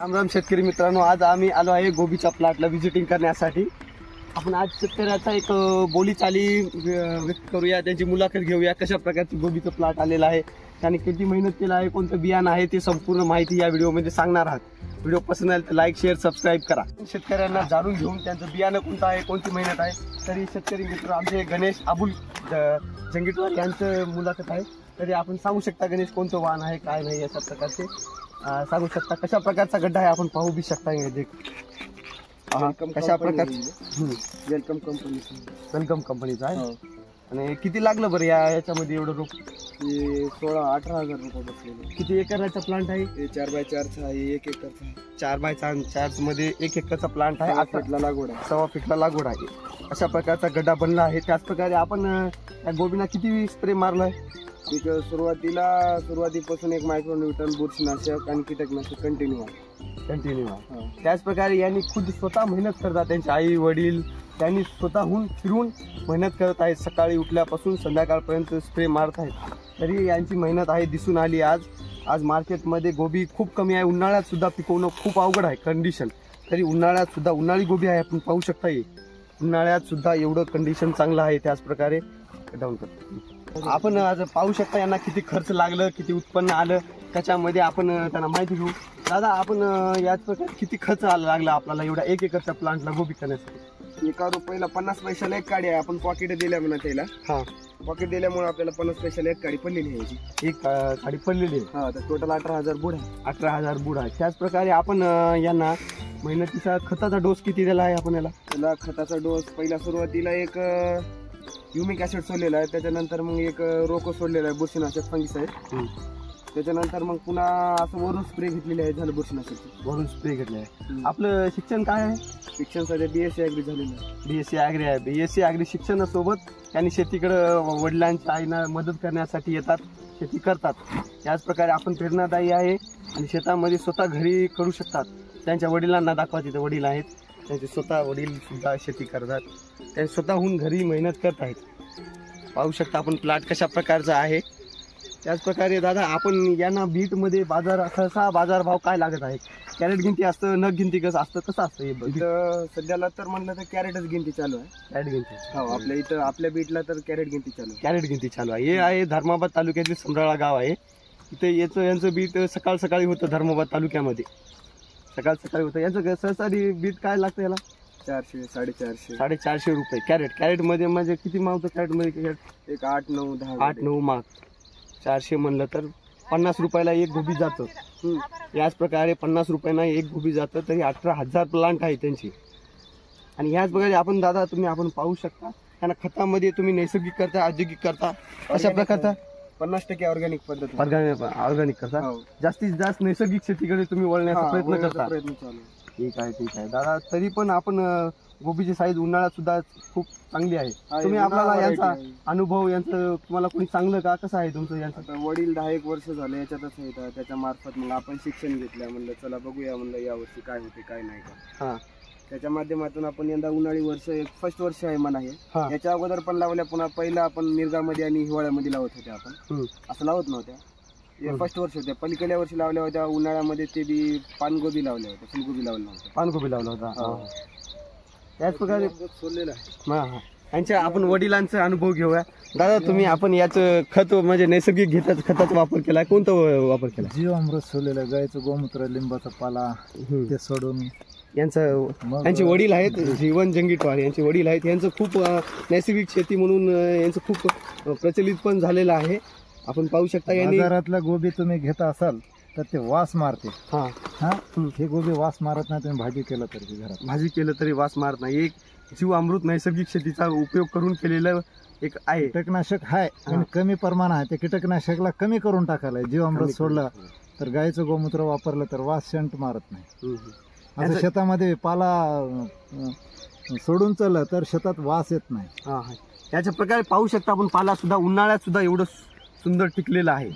राम राम शेतकरी मित्रांनो, आज आम्ही आलो आहे गोबीच्या प्लॉटला व्हिजिटिंग करण्यासाठी. आपण आज शेतकऱ्याचा एक बोली चाली व्यक्त करूया, त्यांची मुलाखत घेऊया. कशा प्रकारची गोबीचं प्लॉट आलेलं आहे, त्याने किती मेहनत केलं आहे, कोणतं बियाणं आहे, ते संपूर्ण माहिती या व्हिडिओमध्ये सांगणार आहात. व्हिडिओ पसंत आला तर लाईक शेअर सबस्क्राईब करा. शेतकऱ्यांना जाणून घेऊन त्यांचं बियाणं कोणतं आहे, कोणती मेहनत आहे. तरी शेतकरी मित्र आमचे गणेश अबुल जंगीटवार यांचं मुलाखत आहे. तरी आपण सांगू शकता गणेश कोणतं वाहन आहे, काय नाही, अशा प्रकारचे सांगू शकता. कशा प्रकारचा गड्डा आहे आपण पाहू बी शकता. कशा प्रकारचे वेलकम कंपनीचा आहे. आणि किती लागलं बरं याच्यामध्ये एवढं रोप? 16-18 हजार रुपये बसलेले. किती एकराचा प्लांट आहे? 4x4चा आहे, 1 एकरचा आहे. 4x4 मध्ये 1 एकरचा प्लांट आहे. 8 फीटला लागवड आहे. 6 फीटला लागवड आहे. अशा प्रकारचा गड्डा बनला आहे. त्याच प्रकारे आपण या गोबीना किती स्प्रे मारलाय? सुरुवातीपासून 1 मायक्रोन्यूटन बुरशीनाशक आणि कीटकनाशक कंटिन्यू आहे. त्याच प्रकारे यांनी खुद स्वतः मेहनत करतात. त्यांचे आई वडील त्यांनी स्वतःहून फिरून मेहनत करत आहेत. सकाळी उठल्यापासून संध्याकाळपर्यंत स्प्रे मारत आहेत. तरी यांची मेहनत आहे दिसून आली. आज मार्केटमध्ये गोबी खूप कमी आहे. उन्हाळ्यात सुद्धा पिकवणं खूप अवघड आहे कंडिशन. तरी उन्हाळ्यात सुद्धा उन्हाळी गोबी आहे, आपण पाहू शकता. उन्हाळ्यात सुद्धा एवढं कंडिशन चांगलं आहे. त्याच प्रकारे डाऊन करतो आपण. आज पाहू शकता यांना किती खर्च लागलं, किती उत्पन्न आलं, त्याच्यामध्ये आपण त्यांना माहिती घेऊ. दादा, आपण याच प्रकारे किती खर्च लागला आपल्याला एवढ्या 1 एकरच्या प्लांटला गोबी करण्यासाठी? 1 रुपयाला 50 पैशाला 1 काडी आहे. आपण पॉकेट दिल्या म्हणा त्याला. पॉकेट दिल्यामुळे आपल्याला 50 पैशाला 1 काडी पडलेली आहे. 1 काडी पडलेली आहे. तर टोटल 18,000 बुड आहे. 18,000 बुड आहे. त्याच प्रकारे आपण यांना मेहनतीचा खताचा डोस किती दिला आहे आपण याला? त्याला खताचा डोस पहिला सुरुवातीला 1 ह्युमिक ऍसिड सोडलेला आहे. त्याच्यानंतर मग 1 रोको सोडलेला आहे, बुरशीनाशक फंगिसाइड. त्याच्यानंतर मग पुन्हा असं वरून स्प्रे घेतलेले आहे. झालं बुरशीनाशक वरून स्प्रे घेतले आहे. आपलं शिक्षण काय आहे? शिक्षण सध्या BSc ॲग्री झालेलं आहे. BSc ॲग्री आहे. BSc ॲग्री शिक्षणासोबत त्यांनी शेतीकडं वडिलांच्या आईना मदत करण्यासाठी येतात, शेती करतात. याच प्रकारे आपण प्रेरणादायी आहे आणि शेतामध्ये स्वतः घरी करू शकतात. त्यांच्या वडिलांना दाखवा, तिथे वडील आहेत, त्यांचे स्वतः वडील सुद्धा शेती करतात. ते स्वतःहून घरी मेहनत करत आहेत. पाहू शकता आपण प्लॉट कशा प्रकारचा आहे. त्याच प्रकारे दादा, आपण यांना बीटमध्ये सहसा बाजारभाव काय लागत आहे? कॅरेट गिनती असतं, नग गिनती कसं असतं, कसं असतं? इथं सध्याला तर म्हणलं तर कॅरेटच गिनती चालू आहे. कॅरेट गिनती आपल्या इथं आपल्या बीटला तर कॅरेट गिनती चालू आहे. कॅरेट गिनती चालू आहे. हे आहे धर्माबाद तालुक्यातील समराळा गाव आहे. इथे यांचं बीट सकाळी होतं धर्माबाद तालुक्यामध्ये. सकाळी होतं. यांचं सहसा बीट काय लागतं याला? 400-450 रुपये कॅरेट. कॅरेटमध्ये म्हणजे किती मागतो कॅरेटमध्ये? एक 8-9-10 8-9 माग. 400 म्हणलं तर 50 रुपयाला 1 गोबी जातं. याच प्रकारे 50 रुपयांना 1 गोबी जातं. तरी 18,000 प्लांट आहे त्यांची. आणि ह्याच प्रकारे आपण दादा आपण पाहू शकता. त्यांना खतामध्ये तुम्ही नैसर्गिक करता, औद्योगिक करता, अशा प्रकारचा 50% ऑर्गॅनिक पद्धत. ऑर्गॅनिक करता. जास्तीत जास्त नैसर्गिक शेतीकडे तुम्ही वळण्याचा प्रयत्न करता. ठीक आहे दादा. तरी पण आपण गोबीची साईज उन्हाळ्यात सुद्धा खूप चांगली आहे. तुम्ही आपल्याला यांचा अनुभव, यांचं तुम्हाला कोणी चांगलं का, कसं आहे तुमचं? यांचं वडील 10-1 वर्ष झालं याच्यातच येतात. त्याच्या मार्फत मग आपण शिक्षण घेतलं. म्हणलं चला बघूया, म्हणलं यावर्षी काय होते काय नाही का. त्याच्या माध्यमातून आपण यंदा उन्हाळी वर्ष फर्स्ट वर्ष आहे म्हणा. हे याच्या अगोदर पण लावल्या. पुन्हा पहिला आपण मिरगामध्ये आणि हिवाळ्यामध्ये लावत होते. आपण असं लावत नव्हत्या. फर्स्ट वर्ष होत्या. पलीकडल्या वर्षी लावल्या होत्या उन्हाळ्यामध्ये. ते बी पानगोबी लावल्या होत्या, फुलगोबी लावल्या होत्या. पानगोबी लावला होता. त्याच प्रकारे सोडलेला आहे. यांच्या आपण वडिलांचा अनुभव घेऊया. दादा, तुम्ही आपण याचं खत म्हणजे नैसर्गिक खताचा वापर केलाय. कोणतं वापर केला? जीवामृत सोडलेलं, गायचं गोमूत्र, लिंबाचा पाला ते सोडून. यांचे वडील आहेत जीवन जंगीटवार. यांचे वडील आहेत. यांचं खूप नैसर्गिक शेती म्हणून यांचं खूप प्रचलित पण झालेलं आहे. आपण पाहू शकता. यांनी बाजारातला गोबी तुम्ही घेता असाल तर ते वास मारते. हे गोबी वास मारत नाही. तुम्ही भाजी केलं तरी वास मारत नाही. एक जीव अमृत नैसर्गिक शेतीचा उपयोग करून केलेलं एक आहे. कीटकनाशक आहे आणि कमी प्रमाण आहे. त्या कीटकनाशकला कमी करून टाकायला जीवामृत सोडलं तर, गायचं गोमूत्र वापरलं तर वास सेंट मारत नाही. असं शेतामध्ये पाला सोडून चाललं तर शेतात वास येत नाही. याच्या प्रकारे पाहू शकता आपण. पाला सुद्धा उन्हाळ्यात सुद्धा एवढं सुंदर टिकलेलं आहे.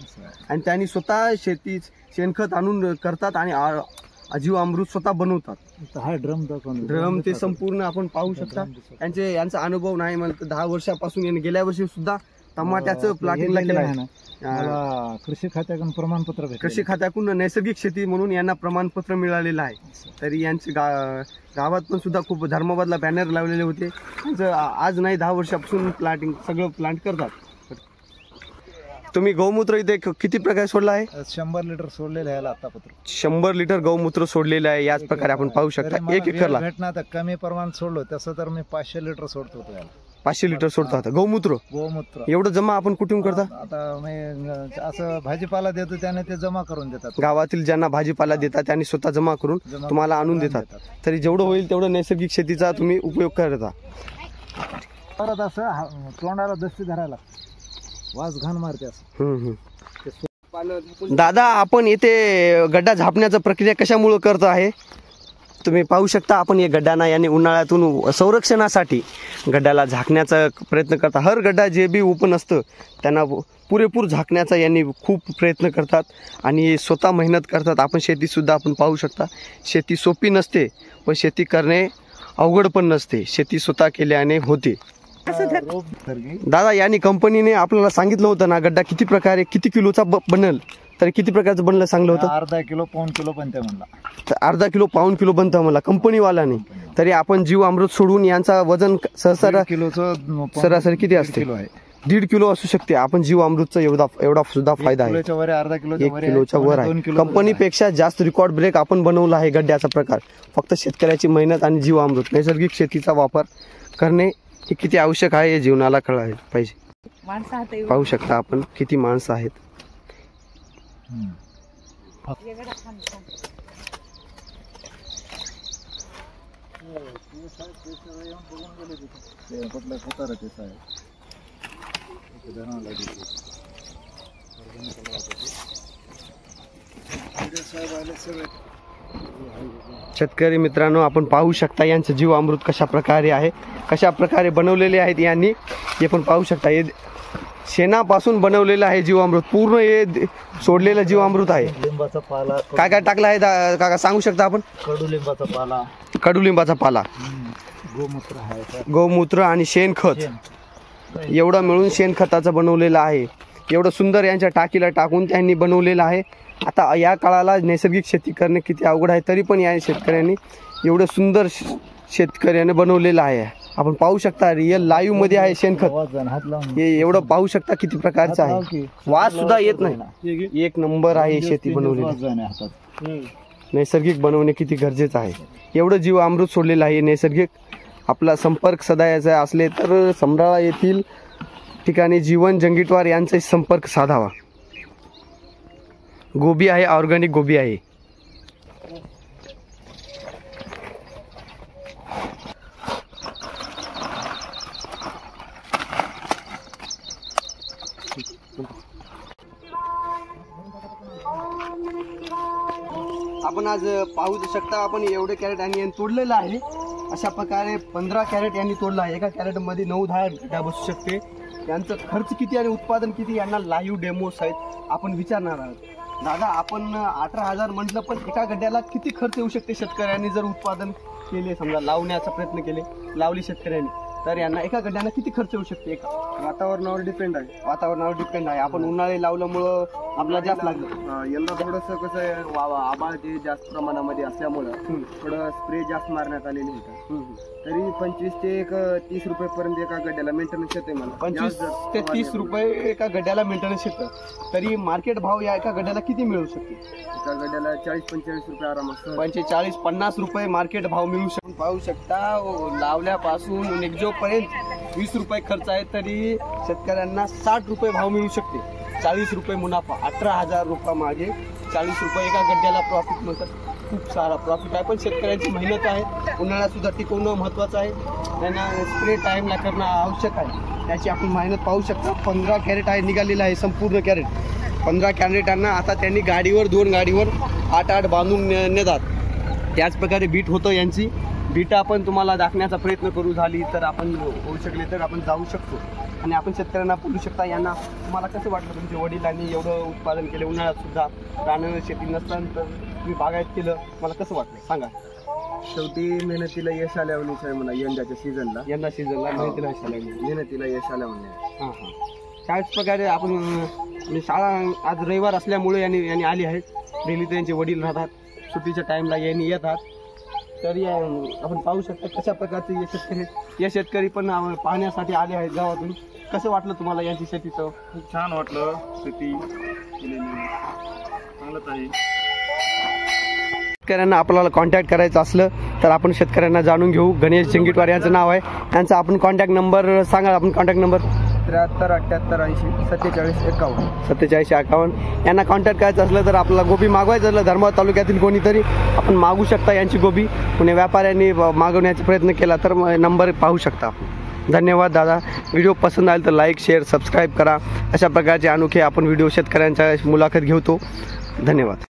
आणि त्यांनी स्वतः शेणखत आणून करतात आणि अजीव अमृत स्वतः बनवतात. हा ड्रम ते संपूर्ण आपण पाहू शकता. यांचा अनुभव नाही म्हणत 10 वर्षापासून. गेल्या वर्षी सुद्धा टमाट्याचं प्लॉटिंगला केलं आहे. मला कृषी खात्याकडून प्रमाणपत्र भेटलं. कृषी खात्याकडून नैसर्गिक शेती म्हणून यांना प्रमाणपत्र मिळालेलं आहे. तरी यांचे गावात पण सुद्धा खूप धर्माबादला बॅनर लावलेले होते. त्यांचं आज नाही 10 वर्षापासून प्लांटिंग सगळं प्लांट करतात. तुम्ही गौमूत्र इथे किती प्रकारे सोडला आहे? 100 लिटर सोडलेलं आहे आतापत्र. 100 लिटर गौमूत्र सोडलेलं आहे. याच प्रकारे आपण पाहू शकता. 1 एकरला भेटणार तर कमी प्रमाणात सोडलो तसं तर मी 500 लिटर सोडतो याला. 500 लिटर सोडतो आता गौमूत्र. एवढं जमा आपण कुठून करता? आता मी असं भाजीपाला देतो त्याने ते जमा करून देतात. गावातील ज्यांना भाजीपाला देतात त्यांनी स्वतः जमा करून तुम्हाला आणून देतात. तरी जेवढं होईल तेवढं नैसर्गिक शेतीचा तुम्ही उपयोग करता. परत असं तोंडाला दस्ती धरायला वास घाण मारते असं. दादा, आपण इथे गड्डा झापण्याचा प्रक्रिया कशामुळे करत आहे? तुम्ही पाहू शकता. आपण या गड्ड्यांना यांनी उन्हाळ्यातून संरक्षणासाठी गड्ड्याला झाकण्याचा प्रयत्न करतात. हर गड्डा जे बी ओपन असतं त्यांना पुरेपूर झाकण्याचा यांनी खूप प्रयत्न करतात आणि स्वतः मेहनत करतात. आपण शेतीसुद्धा आपण पाहू शकता. शेती सोपी नसते पण शेती करणे अवघड पण नसते. शेती स्वतः केल्याने होते. दादा, यांनी कंपनीने आपल्याला सांगितलं होतं ना गड्डा किती प्रकारे किती किलोचा बनेल, तर किती प्रकारचं बनलं सांगलं होतं? अर्धा किलो पाऊण किलो बनते म्हणला. तर अर्धा किलो पाऊण किलो बनतं मला कंपनीवाल्याने. तरी आपण जीव अमृत सोडून यांचा वजन सरासरी किती असते? 1.5 किलो असू शकते. आपण जीव अमृतचा एवढा सुद्धा फायदा आहे. 1 किलोच्या वर आहे. कंपनीपेक्षा जास्त रेकॉर्ड ब्रेक आपण बनवला आहे गड्ड्याचा प्रकार. फक्त शेतकऱ्याची मेहनत आणि जीव अमृत नैसर्गिक शेतीचा वापर करणे हे किती आवश्यक आहे हे जीवनाला कळायला पाहिजे. पाहू शकता आपण किती माणसं आहेत. शेतकरी मित्रांनो, आपण पाहू शकता यांचं जीव अमृत कशा प्रकारे आहे, कशा प्रकारे बनवलेले आहेत यांनी. हे पण पाहू शकता. हे शेणापासून बनवलेलं आहे जीव अमृत. पूर्ण हे सोडलेलं जीव अमृत आहे. लिंबाचा पाला काय काय टाकलं आहे काका सांगू शकता आपण? कडुलिंबाचा पाला, कडुलिंबाचा पाला, गोमूत्र आहे, गोमूत्र आणि शेणखत. एवढं मिळून शेणखताचं बनवलेलं आहे. एवढं सुंदर यांच्या टाकीला टाकून त्यांनी बनवलेलं आहे. आता या काळाला नैसर्गिक शेती करणे किती अवघड आहे, तरी पण या शेतकऱ्यांनी एवढं सुंदर शेतकऱ्याने बनवलेलं आहे. आपण पाहू शकता रिअल लाईव्ह मध्ये आहे शेणखत. हे एवढं पाहू शकता किती प्रकारचं आहे. वास सुद्धा येत नाही. 1 नंबर आहे शेती बनवलेली. नैसर्गिक बनवणे किती गरजेचं आहे. एवढं जीव अमृत सोडलेलं आहे नैसर्गिक. आपला संपर्क साधायचा असले तर समराळा येथील ठिकाणी जीवन जंगीटवार यांचा संपर्क साधावा. गोबी आहे, ऑर्गॅनिक गोबी आहे. आपण आज पाहू शकता. आपण एवढे कॅरेट यांनी तोडलेलं आहे. अशा प्रकारे 15 कॅरेट यांनी तोडलं आहे. एका कॅरेट मध्ये 9-10 गड्डा बसू शकते. यांचं खर्च किती आणि उत्पादन किती यांना लाईव्ह डेमो सहित आपण विचारणार आहोत. दादा, आपण 18,000 म्हटलं पण एका गड्ड्याला किती खर्च येऊ शकते शेतकऱ्यांनी जर उत्पादन केले, समजा लावण्याचा प्रयत्न केले, लावली शेतकऱ्यांनी, तर यांना एका गड्ड्याला किती खर्च येऊ शकते? वातावरणावर डिपेंड आहे. वातावरणावर डिपेंड आहे. आपण उन्हाळी लावल्यामुळं आपल्याला जास्त लागलं. यंदा थोडंसं कसं आहे, आभाळ ते जास्त प्रमाणामध्ये असल्यामुळं थोडं स्प्रे जास्त मारण्यात आलेले होते. तरी 25 ते 30 रुपये पर्यंत एका गड्ड्याला मेंटेनन्स येते. मला 25 ते 30 रुपये एका गड्ड्याला मेंटेनन्स येतं. तरी मार्केट भाव या एका गड्ड्याला किती मिळू शकते? एका गड्ड्याला 40-45 रुपये आरामात. 45-50 रुपये मार्केट भाव मिळू शकतो. पाहू शकता. लावल्यापासून निघजोपर्यंत 20 रुपये खर्च आहे, तरी शेतकऱ्यांना 60 रुपये भाव मिळू शकते. 40 रुपये मुनाफा. 18,000 रुपये मागे 40 रुपये एका गड्ड्याला प्रॉफिट म्हणतात. खूप सारा प्रॉफिट आहे. पण शेतकऱ्यांची मेहनत आहे. उन्हाळ्यात सुद्धा टिकवणं महत्त्वाचं आहे. त्यांना स्प्रे टाईमला करणं आवश्यक आहे. त्याची आपण मेहनत पाहू शकता. 15 कॅरेट आहे निघालेलं आहे संपूर्ण कॅरेट. 15 कॅरेटांना आता त्यांनी गाडीवर 2 गाडीवर 8-8 बांधून नेतात. त्याच प्रकारे बीट होतं यांची. बीटा आपण तुम्हाला दाखवण्याचा प्रयत्न करू झाली तर आपण होऊ शकले तर आपण जाऊ शकतो आणि आपण शेतकऱ्यांना बोलू शकता. यांना तुम्हाला कसं वाटलं तुमच्या वडिलांनी एवढं उत्पादन केलं उन्हाळ्यात सुद्धा, रानानं शेती नसताना तर तुम्ही बागायत केलं, मला कसं वाटलं सांगा? शेवटी मेहनतीला यश आल्यामुळेच आहे म्हणा. यंदाच्या सीझनला मेहनतीला यश आलं. मेहनतीला यश आल्यामुळे. हां हां. त्याच प्रकारे आपण शाळा आज रविवार असल्यामुळे यांनी आली आहेत. डेली त्यांचे वडील राहतात, सुट्टीच्या टाईमला यांनी येतात. तर आपण पाहू शकता कशा प्रकारचे हे शेतकरी पण पाहण्यासाठी आले आहेत गावातून. कसं वाटलं तुम्हाला यांची शेतीचं? खूप छान वाटलं. शेती केलेली चांगलंच आहे. शेतकऱ्यांना आपल्याला कॉन्टॅक्ट करायचं असलं तर आपण शेतकऱ्यांना जाणून घेऊ. गणेश चंगीटवार यांचं नाव आहे. त्यांचा आपण कॉन्टॅक्ट नंबर सांगा. आपण कॉन्टॅक्ट नंबर 73 78 80 51 4751. यांना कॉन्टॅक्ट करायचं असलं तर आपल्याला गोबी मागवायचं असलं धर्माबाद तालुक्यातील कोणीतरी आपण मागू शकता यांची गोबी. पुणे व्यापाऱ्यांनी मागवण्याचा प्रयत्न केला तर नंबर पाहू शकता. धन्यवाद दादा. व्हिडिओ पसंत आला तर लाईक शेअर सबस्क्राईब करा. अशा प्रकारचे अनोखे आपण व्हिडिओ शेतकऱ्यांच्या मुलाखत घेतो. धन्यवाद.